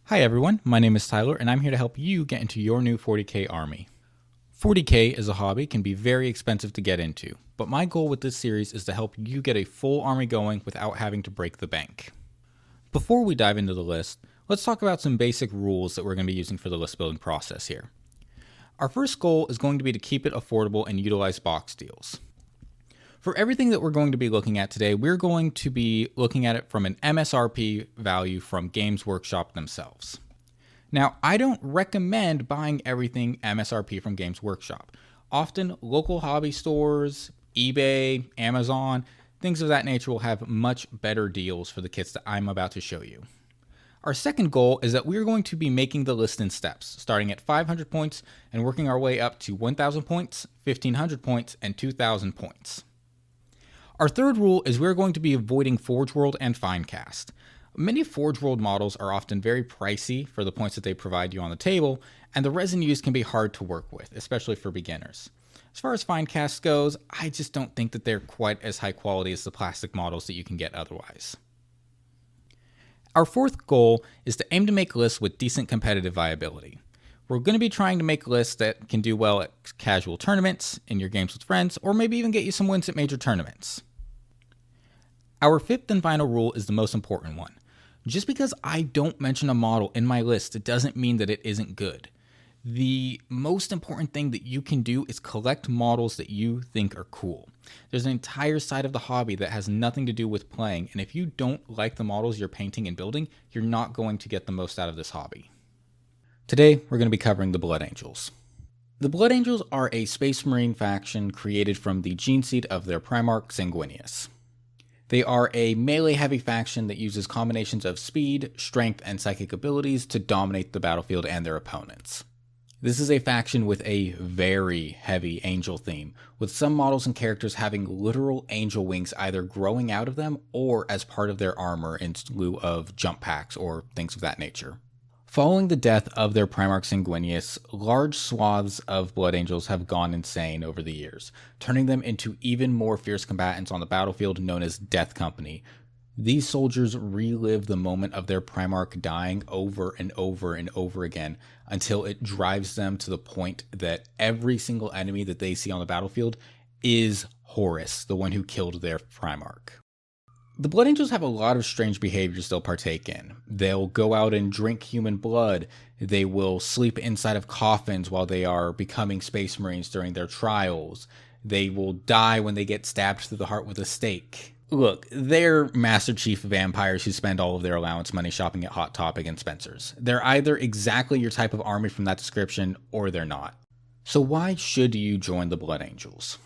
Hi everyone, my name is Tyler and I'm here to help you get into your new 40k army. 40k as a hobby can be very expensive to get into, but my goal with this series is to help you get a full army going without having to break the bank. Before we dive into the list, let's talk about some basic rules that we're going to be using for the list building process here. Our first goal is going to be to keep it affordable and utilize box deals. For everything that we're going to be looking at today, we're going to be looking at it from an MSRP value from Games Workshop themselves. Now, I don't recommend buying everything MSRP from Games Workshop. Often, local hobby stores, eBay, Amazon, things of that nature will have much better deals for the kits that I'm about to show you. Our second goal is that we're going to be making the list in steps, starting at 500 points and working our way up to 1,000 points, 1,500 points, and 2,000 points. Our third rule is we're going to be avoiding Forge World and Finecast. Many Forge World models are often very pricey for the points that they provide you on the table, and the resin used can be hard to work with, especially for beginners. As far as Finecast goes, I just don't think that they're quite as high quality as the plastic models that you can get otherwise. Our fourth goal is to aim to make lists with decent competitive viability. We're going to be trying to make lists that can do well at casual tournaments, in your games with friends, or maybe even get you some wins at major tournaments. Our fifth and final rule is the most important one. Just because I don't mention a model in my list, it doesn't mean that it isn't good. The most important thing that you can do is collect models that you think are cool. There's an entire side of the hobby that has nothing to do with playing, and if you don't like the models you're painting and building, you're not going to get the most out of this hobby. Today, we're going to be covering the Blood Angels. The Blood Angels are a Space Marine faction created from the gene seed of their Primarch Sanguinius. They are a melee-heavy faction that uses combinations of speed, strength, and psychic abilities to dominate the battlefield and their opponents. This is a faction with a very heavy angel theme, with some models and characters having literal angel wings either growing out of them or as part of their armor in lieu of jump packs or things of that nature. Following the death of their Primarch Sanguinius, large swaths of Blood Angels have gone insane over the years, turning them into even more fierce combatants on the battlefield known as Death Company. These soldiers relive the moment of their Primarch dying over and over and over again until it drives them to the point that every single enemy that they see on the battlefield is Horus, the one who killed their Primarch. The Blood Angels have a lot of strange behaviors they'll partake in. They'll go out and drink human blood. They will sleep inside of coffins while they are becoming Space Marines during their trials. They will die when they get stabbed through the heart with a stake. Look, they're Master Chief vampires who spend all of their allowance money shopping at Hot Topic and Spencer's. They're either exactly your type of army from that description, or they're not. So why should you join the Blood Angels?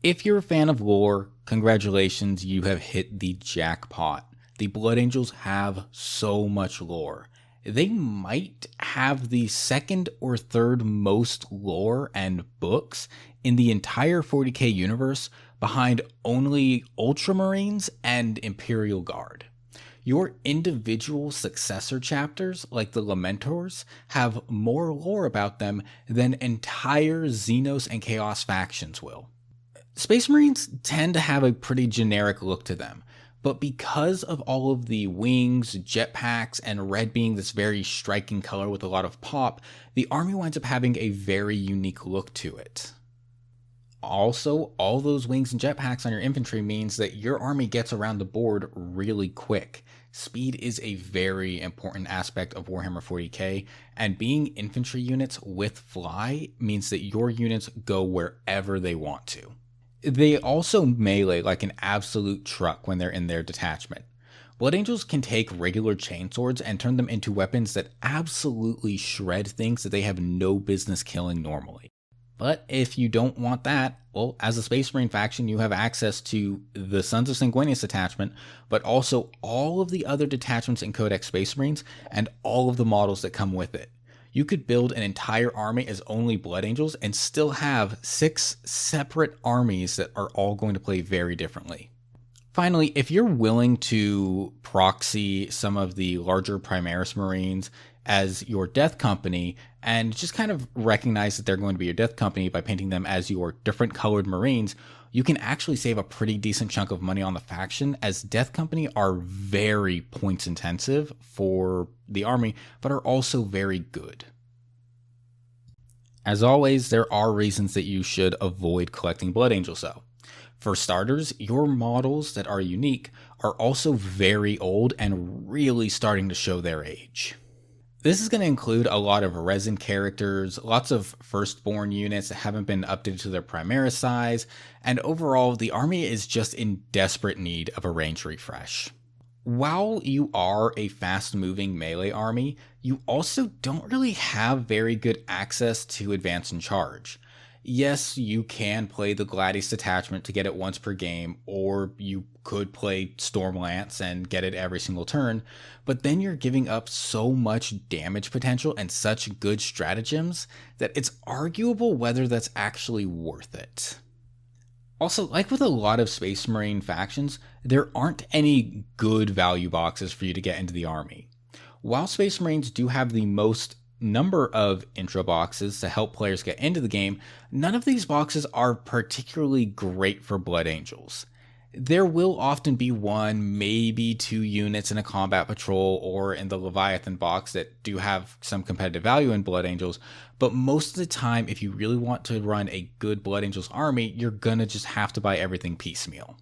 If you're a fan of lore, congratulations, you have hit the jackpot. The Blood Angels have so much lore. They might have the second or third most lore and books in the entire 40k universe, behind only Ultramarines and Imperial Guard. Your individual successor chapters, like the Lamentors, have more lore about them than entire Xenos and Chaos factions will. Space Marines tend to have a pretty generic look to them, but because of all of the wings, jetpacks, and red being this very striking color with a lot of pop, the army winds up having a very unique look to it. Also, all those wings and jetpacks on your infantry means that your army gets around the board really quick. Speed is a very important aspect of Warhammer 40k, and being infantry units with fly means that your units go wherever they want to. They also melee like an absolute truck when they're in their detachment. Blood Angels can take regular chainswords and turn them into weapons that absolutely shred things that they have no business killing normally. But if you don't want that, well, as a Space Marine faction, you have access to the Sons of Sanguinius attachment, but also all of the other detachments in Codex Space Marines and all of the models that come with it. You could build an entire army as only Blood Angels and still have 6 separate armies that are all going to play very differently. Finally, if you're willing to proxy some of the larger Primaris Marines as your death company and just kind of recognize that they're going to be your death company by painting them as your different colored Marines, you can actually save a pretty decent chunk of money on the faction, as death company are very points intensive for the army, but are also very good. As always, there are reasons that you should avoid collecting Blood Angels though. For starters, your models that are unique are also very old and really starting to show their age. This is going to include a lot of resin characters, lots of firstborn units that haven't been updated to their Primaris size, and overall, the army is just in desperate need of a range refresh. While you are a fast-moving melee army, you also don't really have very good access to advance and charge. Yes, you can play the Gladius detachment to get it once per game, or you could play Stormlance and get it every single turn, but then you're giving up so much damage potential and such good stratagems that it's arguable whether that's actually worth it. Also, like with a lot of Space Marine factions, there aren't any good value boxes for you to get into the army. While Space Marines do have the most number of intro boxes to help players get into the game, none of these boxes are particularly great for Blood Angels. There will often be one, maybe two units in a combat patrol or in the Leviathan box that do have some competitive value in Blood Angels, but most of the time, if you really want to run a good Blood Angels army, you're gonna just have to buy everything piecemeal.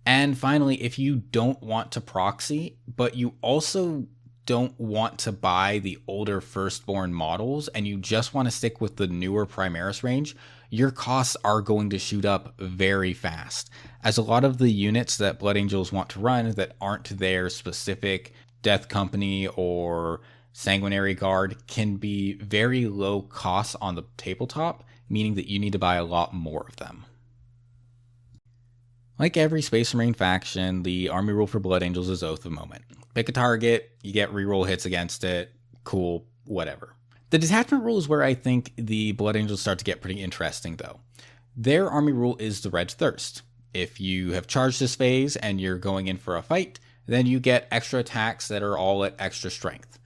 And finally, if you don't want to proxy, but you also don't want to buy the older firstborn models and you just want to stick with the newer Primaris range, your costs are going to shoot up very fast, as a lot of the units that Blood Angels want to run that aren't their specific Death Company or Sanguinary Guard can be very low costs on the tabletop, meaning that you need to buy a lot more of them. Like every Space Marine faction, the army rule for Blood Angels is Oath of Moment. Pick a target, you get reroll hits against it, cool, whatever. The detachment rule is where I think the Blood Angels start to get pretty interesting though. Their army rule is the Red Thirst. If you have charged this phase and you're going in for a fight, then you get extra attacks that are all at extra strength.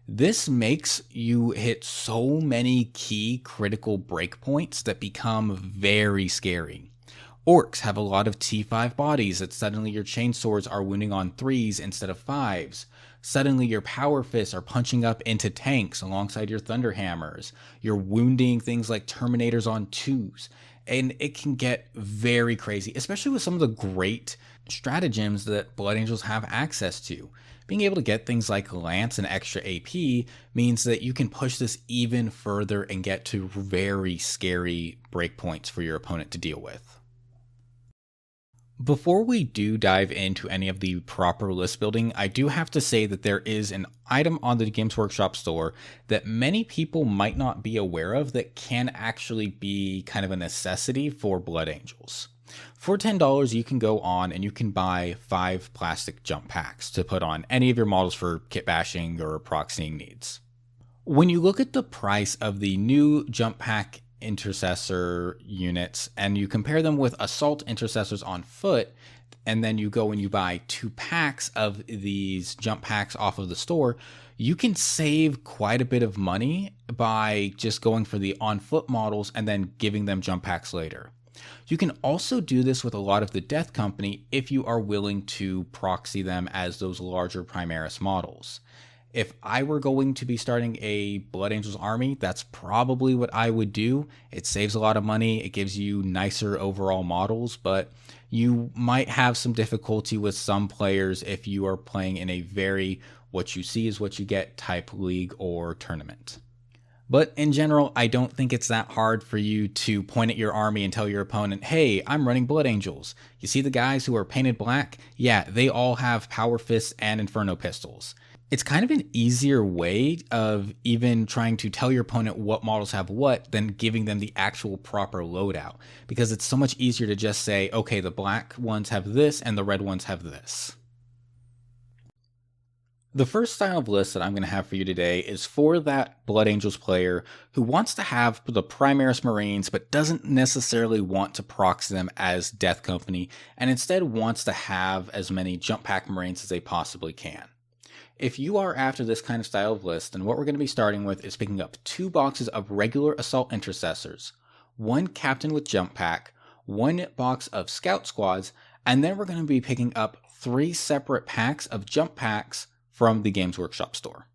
This makes you hit so many key critical breakpoints that become very scary. Orcs have a lot of T5 bodies that suddenly your chainswords are wounding on 3s instead of 5s. Suddenly your power fists are punching up into tanks alongside your thunderhammers. You're wounding things like terminators on 2s. And it can get very crazy, especially with some of the great stratagems that Blood Angels have access to. Being able to get things like Lance and extra AP means that you can push this even further and get to very scary breakpoints for your opponent to deal with. Before we do dive into any of the proper list building, I do have to say that there is an item on the Games Workshop store that many people might not be aware of that can actually be kind of a necessity for Blood Angels. For $10, you can go on and you can buy 5 plastic jump packs to put on any of your models for kit bashing or proxying needs. When you look at the price of the new jump pack intercessor units and you compare them with assault intercessors on foot, and then you go and you buy 2 packs of these jump packs off of the store, you can save quite a bit of money by just going for the on foot models and then giving them jump packs later. You can also do this with a lot of the Death Company if you are willing to proxy them as those larger Primaris models. If I were going to be starting a Blood Angels army, that's probably what I would do. It saves a lot of money, it gives you nicer overall models, but you might have some difficulty with some players if you are playing in a very what you see is what you get type league or tournament. But in general, I don't think it's that hard for you to point at your army and tell your opponent, hey, I'm running Blood Angels. You see the guys who are painted black? Yeah, they all have Power Fists and Inferno Pistols. It's kind of an easier way of even trying to tell your opponent what models have what than giving them the actual proper loadout, because it's so much easier to just say, okay, the black ones have this and the red ones have this. The first style of list that I'm going to have for you today is for that Blood Angels player who wants to have the Primaris Marines but doesn't necessarily want to proxy them as Death Company and instead wants to have as many Jump Pack Marines as they possibly can. If you are after this kind of style of list, then what we're going to be starting with is picking up 2 boxes of regular Assault Intercessors, 1 Captain with Jump Pack, 1 box of Scout Squads, and then we're going to be picking up 3 separate packs of Jump Packs from the Games Workshop store.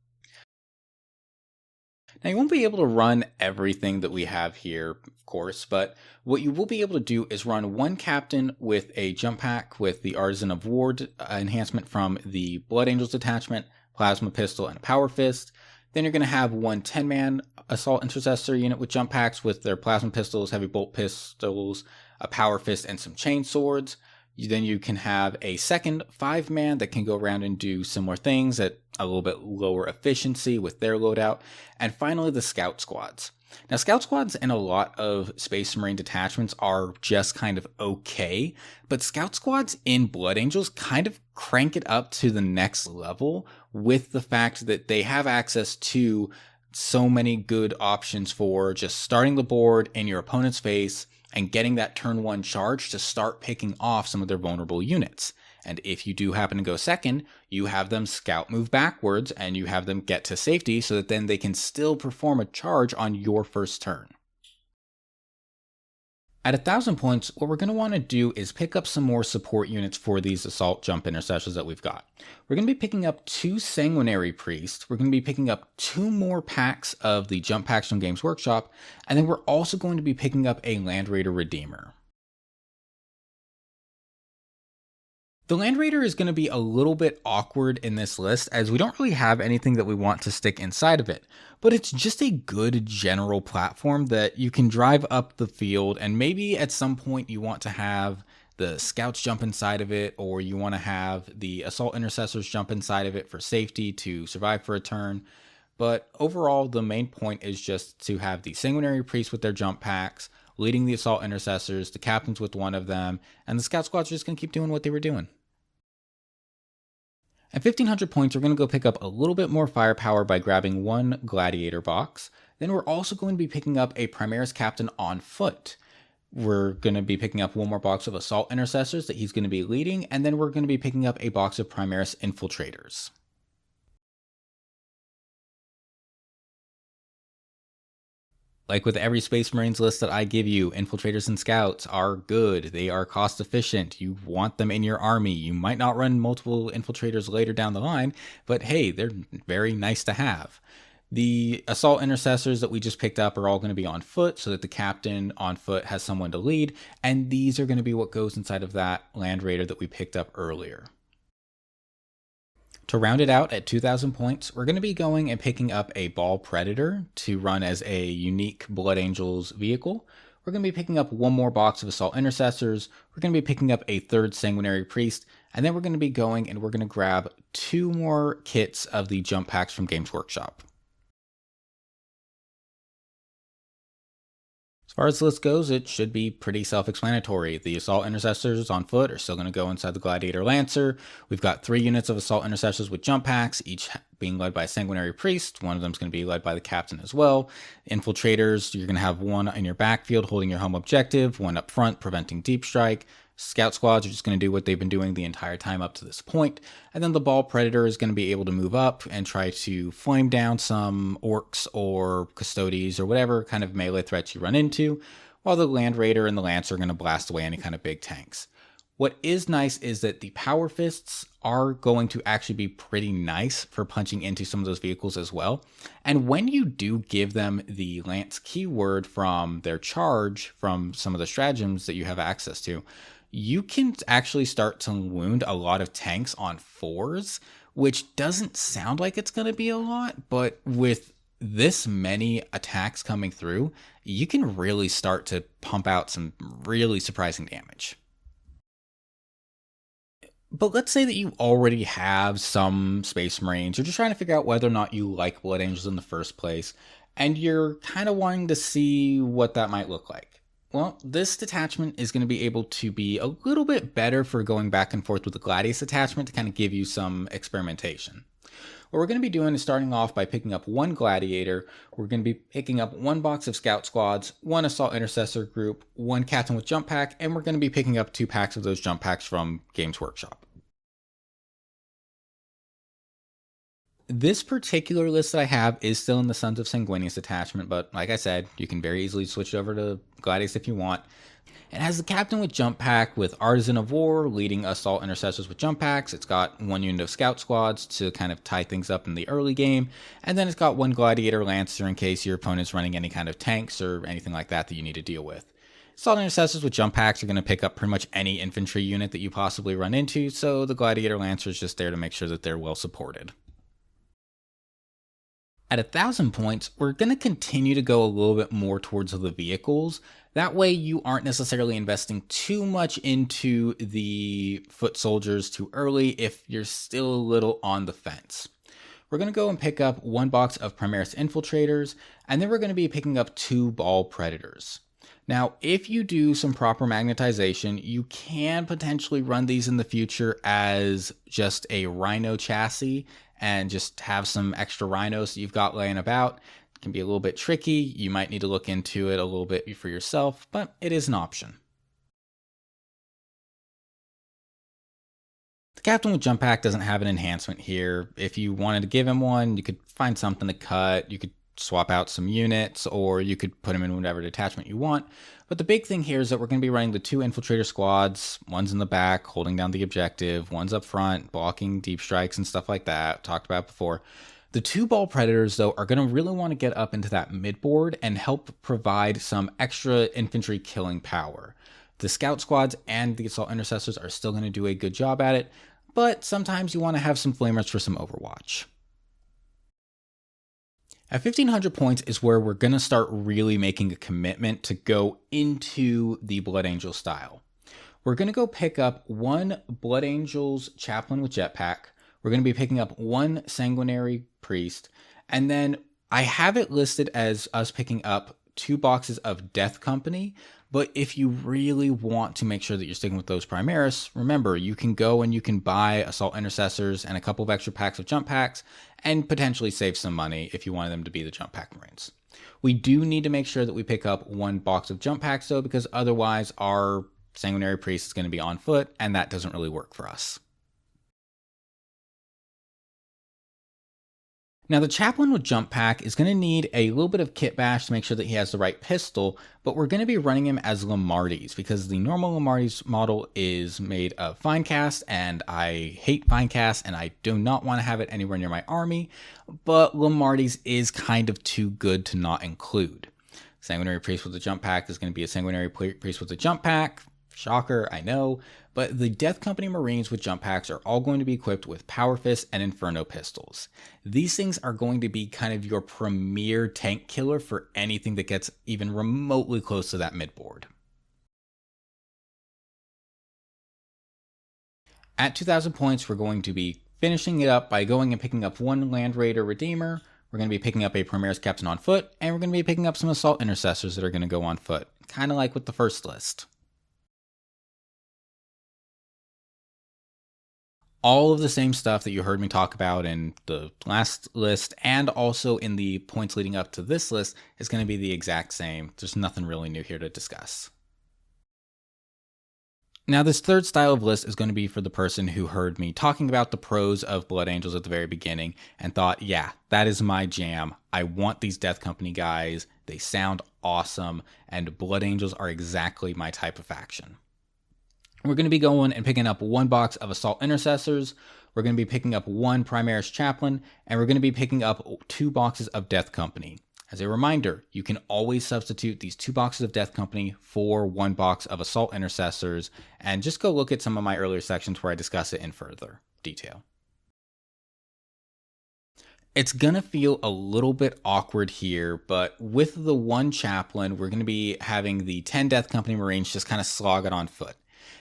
Now, you won't be able to run everything that we have here, of course, but what you will be able to do is run 1 captain with a jump pack with the Artisan of War enhancement from the Blood Angels detachment, plasma pistol, and a power fist. Then you're going to have 1 10-man assault intercessor unit with jump packs with their plasma pistols, heavy bolt pistols, a power fist, and some chain swords. Then you can have a second 5-man that can go around and do similar things at a little bit lower efficiency with their loadout. And finally, the Scout Squads. Now, Scout Squads in a lot of Space Marine detachments are just kind of okay, but Scout Squads in Blood Angels kind of crank it up to the next level with the fact that they have access to so many good options for just starting the board in your opponent's face and getting that turn 1 charge to start picking off some of their vulnerable units. And if you do happen to go second, you have them scout move backwards and you have them get to safety so that then they can still perform a charge on your first turn. At 1,000 points, what we're going to want to do is pick up some more support units for these assault jump intercessors that we've got. We're going to be picking up 2 Sanguinary Priests, we're going to be picking up 2 more packs of the jump packs from Games Workshop, and then we're also going to be picking up a Land Raider Redeemer. The Land Raider is going to be a little bit awkward in this list as we don't really have anything that we want to stick inside of it, but it's just a good general platform that you can drive up the field, and maybe at some point you want to have the scouts jump inside of it, or you want to have the assault intercessors jump inside of it for safety to survive for a turn. But overall, the main point is just to have the Sanguinary Priests with their jump packs, leading the assault intercessors, the captains with 1 of them, and the scout squads are just going to keep doing what they were doing. At 1,500 points, we're going to go pick up a little bit more firepower by grabbing 1 Gladiator box. Then we're also going to be picking up a Primaris Captain on foot. We're going to be picking up 1 more box of Assault Intercessors that he's going to be leading, and then we're going to be picking up a box of Primaris Infiltrators. Like with every Space Marines list that I give you, Infiltrators and Scouts are good. They are cost efficient. You want them in your army. You might not run multiple Infiltrators later down the line, but hey, they're very nice to have. The Assault Intercessors that we just picked up are all going to be on foot so that the captain on foot has someone to lead, and these are going to be what goes inside of that Land Raider that we picked up earlier. To round it out at 2,000 points, we're going to be going and picking up a Ball Predator to run as a unique Blood Angels vehicle. We're going to be picking up 1 more box of Assault Intercessors. We're going to be picking up a 3rd Sanguinary Priest. And then we're going to be going and we're going to grab 2 more kits of the jump packs from Games Workshop. As far as the list goes, it should be pretty self-explanatory. The Assault Intercessors on foot are still going to go inside the Gladiator Lancer. We've got 3 units of Assault Intercessors with jump packs, each being led by a Sanguinary Priest. One of them is going to be led by the Captain as well. Infiltrators, you're going to have 1 in your backfield holding your home objective, 1 up front preventing deep strike. Scout squads are just going to do what they've been doing the entire time up to this point. And then the Ball Predator is going to be able to move up and try to flame down some orcs or custodes or whatever kind of melee threats you run into, while the Land Raider and the Lancer are going to blast away any kind of big tanks. What is nice is that the Power Fists are going to actually be pretty nice for punching into some of those vehicles as well. And when you do give them the Lance keyword from their charge from some of the stratagems that you have access to, you can actually start to wound a lot of tanks on 4s, which doesn't sound like it's going to be a lot, but with this many attacks coming through, you can really start to pump out some really surprising damage. But let's say that you already have some Space Marines, you're just trying to figure out whether or not you like Blood Angels in the first place, and you're kind of wanting to see what that might look like. Well, this detachment is going to be able to be a little bit better for going back and forth with the Gladius attachment to kind of give you some experimentation. What we're going to be doing is starting off by picking up one Gladiator. We're going to be picking up one box of Scout Squads, one Assault Intercessor group, one Captain with Jump Pack, and we're going to be picking up 2 packs of those Jump Packs from Games Workshop. This particular list that I have is still in the Sons of Sanguinius attachment, but like I said, you can very easily switch over to Gladius if you want. It has the Captain with Jump Pack with Artisan of War leading Assault Intercessors with Jump Packs. It's got 1 unit of Scout Squads to kind of tie things up in the early game. And then it's got 1 Gladiator Lancer in case your opponent's running any kind of tanks or anything like that that you need to deal with. Assault Intercessors with Jump Packs are going to pick up pretty much any infantry unit that you possibly run into, so the Gladiator Lancer is just there to make sure that they're well supported. At 1,000 points, we're going to continue to go a little bit more towards the vehicles. That way you aren't necessarily investing too much into the foot soldiers too early if you're still a little on the fence. We're going to go and pick up 1 box of Primaris Infiltrators, and then we're going to be picking up 2 Ball Predators. Now, if you do some proper magnetization, you can potentially run these in the future as just a Rhino chassis and just have some extra rhinos that you've got laying about. It can be a little bit tricky. You might need to look into it a little bit for yourself, but it is an option. The Captain with Jump Pack doesn't have an enhancement here. If you wanted to give him one, you could find something to cut. You could swap out some units, or you could put him in whatever detachment you want. But the big thing here is that we're going to be running the 2 Infiltrator squads. One's in the back, holding down the objective. One's up front, blocking deep strikes and stuff like that. Talked about before. The 2 Ball Predators, though, are going to really want to get up into that midboard and help provide some extra infantry killing power. The Scout Squads and the Assault Intercessors are still going to do a good job at it, but sometimes you want to have some flamers for some Overwatch. At 1,500 points is where we're going to start really making a commitment to go into the Blood Angel style. We're going to go pick up 1 Blood Angels Chaplain with Jetpack. We're going to be picking up 1 Sanguinary Priest. And then I have it listed as us picking up 2 boxes of Death Company. But if you really want to make sure that you're sticking with those Primaris, remember, you can go and you can buy Assault Intercessors and a couple of extra packs of Jump Packs and potentially save some money if you wanted them to be the Jump Pack Marines. We do need to make sure that we pick up 1 box of Jump Packs, though, because otherwise our Sanguinary Priest is going to be on foot, and that doesn't really work for us. Now, the Chaplain with Jump Pack is going to need a little bit of kit bash to make sure that he has the right pistol, but we're going to be running him as Lamarties because the normal Lamarties model is made of Finecast, and I hate Finecast, and I do not want to have it anywhere near my army, but Lamarties is kind of too good to not include. Sanguinary Priest with the Jump Pack is going to be a Sanguinary Priest with the Jump Pack. Shocker, I know, but the Death Company Marines with Jump Packs are all going to be equipped with Power Fist and Inferno pistols. These things are going to be kind of your premier tank killer for anything that gets even remotely close to that midboard. At 2,000 points, we're going to be finishing it up by going and picking up 1 Land Raider Redeemer. We're going to be picking up a Primaris Captain on foot, and we're going to be picking up some Assault Intercessors that are going to go on foot, kind of like with the first list. All of the same stuff that you heard me talk about in the last list and also in the points leading up to this list is going to be the exact same. There's nothing really new here to discuss. Now, this third style of list is going to be for the person who heard me talking about the pros of Blood Angels at the very beginning and thought, yeah, that is my jam. I want these Death Company guys. They sound awesome, and Blood Angels are exactly my type of faction. We're going to be going and picking up 1 box of Assault Intercessors. We're going to be picking up 1 Primaris Chaplain, and we're going to be picking up 2 boxes of Death Company. As a reminder, you can always substitute these 2 boxes of Death Company for 1 box of Assault Intercessors, and just go look at some of my earlier sections where I discuss it in further detail. It's going to feel a little bit awkward here, but with the 1 Chaplain, we're going to be having the 10 Death Company Marines just kind of slog it on foot.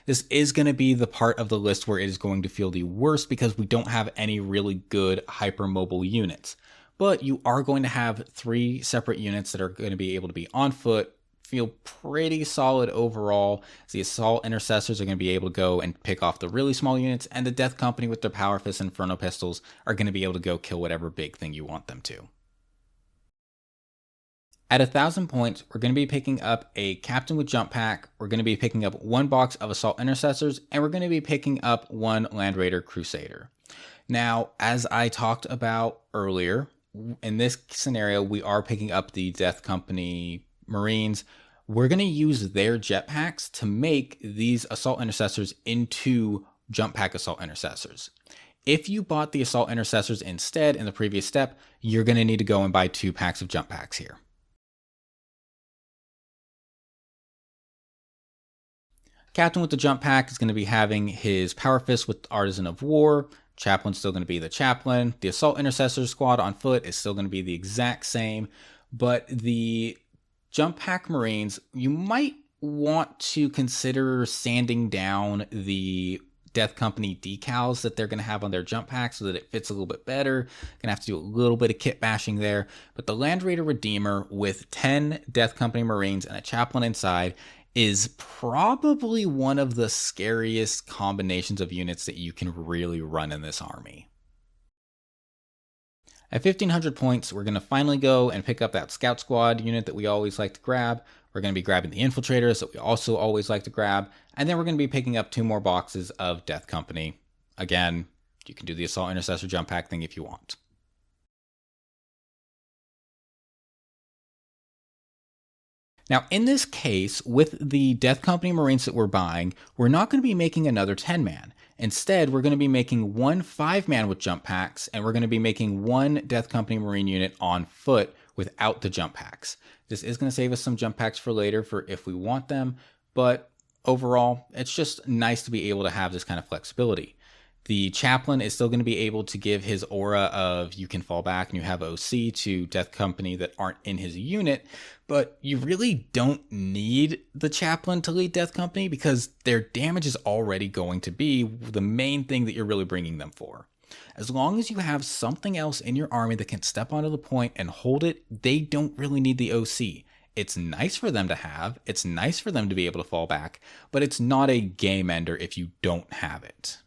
This is going to be the part of the list where it is going to feel the worst because we don't have any really good hypermobile units. But you are going to have 3 separate units that are going to be able to be on foot, feel pretty solid overall. The assault intercessors are going to be able to go and pick off the really small units, and the Death Company with their Power Fists and Inferno Pistols are going to be able to go kill whatever big thing you want them to. At 1,000 points, we're going to be picking up a Captain with Jump Pack, we're going to be picking up 1 box of Assault Intercessors, and we're going to be picking up 1 Land Raider Crusader. Now, as I talked about earlier, in this scenario, we are picking up the Death Company Marines. We're going to use their jetpacks to make these Assault Intercessors into Jump Pack Assault Intercessors. If you bought the Assault Intercessors instead in the previous step, you're going to need to go and buy 2 packs of Jump Packs here. Captain with the Jump Pack is going to be having his Power Fist with Artisan of War. Chaplain's still going to be the Chaplain. The Assault Intercessor squad on foot is still going to be the exact same. But the Jump Pack Marines, you might want to consider sanding down the Death Company decals that they're going to have on their Jump Pack so that it fits a little bit better. Going to have to do a little bit of kit bashing there. But the Land Raider Redeemer with 10 Death Company Marines and a Chaplain inside is probably one of the scariest combinations of units that you can really run in this army. At 1,500 points, we're going to finally go and pick up that Scout Squad unit that we always like to grab. We're going to be grabbing the Infiltrators that we also always like to grab. And then we're going to be picking up 2 more boxes of Death Company. Again, you can do the Assault Intercessor Jump Pack thing if you want. Now, in this case, with the Death Company Marines that we're buying, we're not going to be making another 10-man. Instead, we're going to be making 1 5-man with jump packs, and we're going to be making 1 Death Company Marine unit on foot without the jump packs. This is going to save us some jump packs for later for if we want them, but overall, it's just nice to be able to have this kind of flexibility. The Chaplain is still going to be able to give his aura of you can fall back and you have OC to Death Company that aren't in his unit, but you really don't need the Chaplain to lead Death Company because their damage is already going to be the main thing that you're really bringing them for. As long as you have something else in your army that can step onto the point and hold it, they don't really need the OC. It's nice for them to have, it's nice for them to be able to fall back, but it's not a game ender if you don't have it.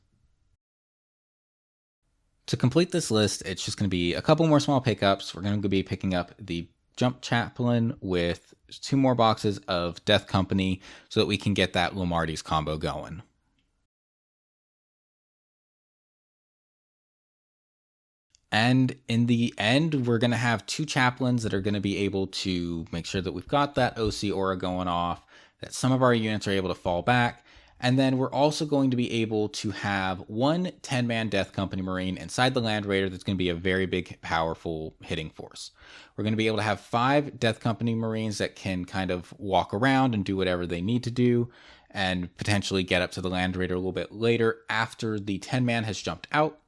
To complete this list, it's just going to be a couple more small pickups. We're going to be picking up the Jump Chaplain with 2 more boxes of Death Company so that we can get that Lomardes combo going. And in the end, we're going to have 2 Chaplains that are going to be able to make sure that we've got that OC aura going off, that some of our units are able to fall back. And then we're also going to be able to have 1 10-man Death Company Marine inside the Land Raider that's going to be a very big, powerful hitting force. We're going to be able to have 5 Death Company Marines that can kind of walk around and do whatever they need to do and potentially get up to the Land Raider a little bit later after the 10-man has jumped out.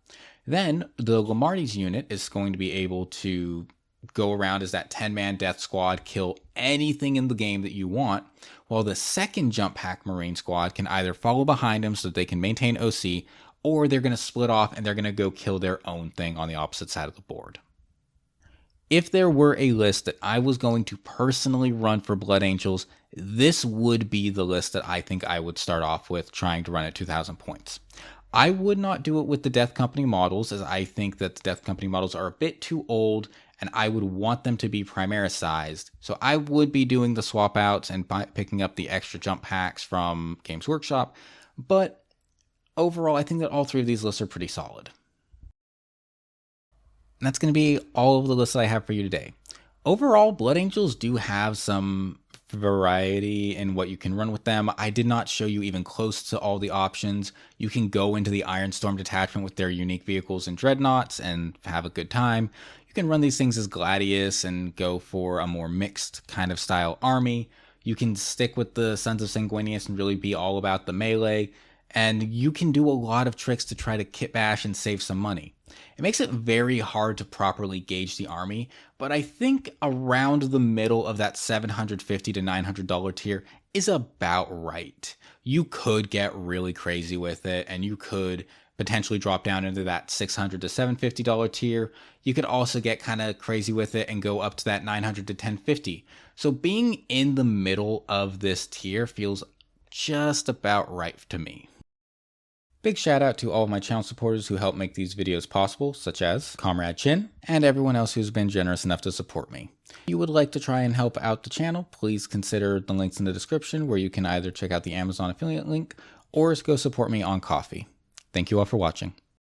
Then the Lomardes unit is going to be able to go around as that 10-man death squad, kill anything in the game that you want, while the second Jump Pack Marine squad can either follow behind them so that they can maintain OC, or they're going to split off and they're going to go kill their own thing on the opposite side of the board. If there were a list that I was going to personally run for Blood Angels, this would be the list that I think I would start off with trying to run at 2,000 points. I would not do it with the Death Company models, as I think that the Death Company models are a bit too old and I would want them to be Primaris sized. So I would be doing the swap outs and picking up the extra jump packs from Games Workshop. But overall, I think that all 3 of these lists are pretty solid. And that's going to be all of the lists that I have for you today. Overall, Blood Angels do have some variety in what you can run with them. I did not show you even close to all the options. You can go into the Ironstorm detachment with their unique vehicles and dreadnoughts and have a good time. You can run these things as Gladius and go for a more mixed kind of style army. You can stick with the Sons of Sanguinius and really be all about the melee. And you can do a lot of tricks to try to kit bash and save some money. It makes it very hard to properly gauge the army, but I think around the middle of that $750 to $900 tier is about right. You could get really crazy with it, and you could potentially drop down into that $600 to $750 tier. You could also get kind of crazy with it and go up to that $900 to $1,050. So being in the middle of this tier feels just about right to me. Big shout out to all of my channel supporters who help make these videos possible, such as Comrade Chin, and everyone else who's been generous enough to support me. If you would like to try and help out the channel, please consider the links in the description where you can either check out the Amazon affiliate link or go support me on Ko-fi. Thank you all for watching.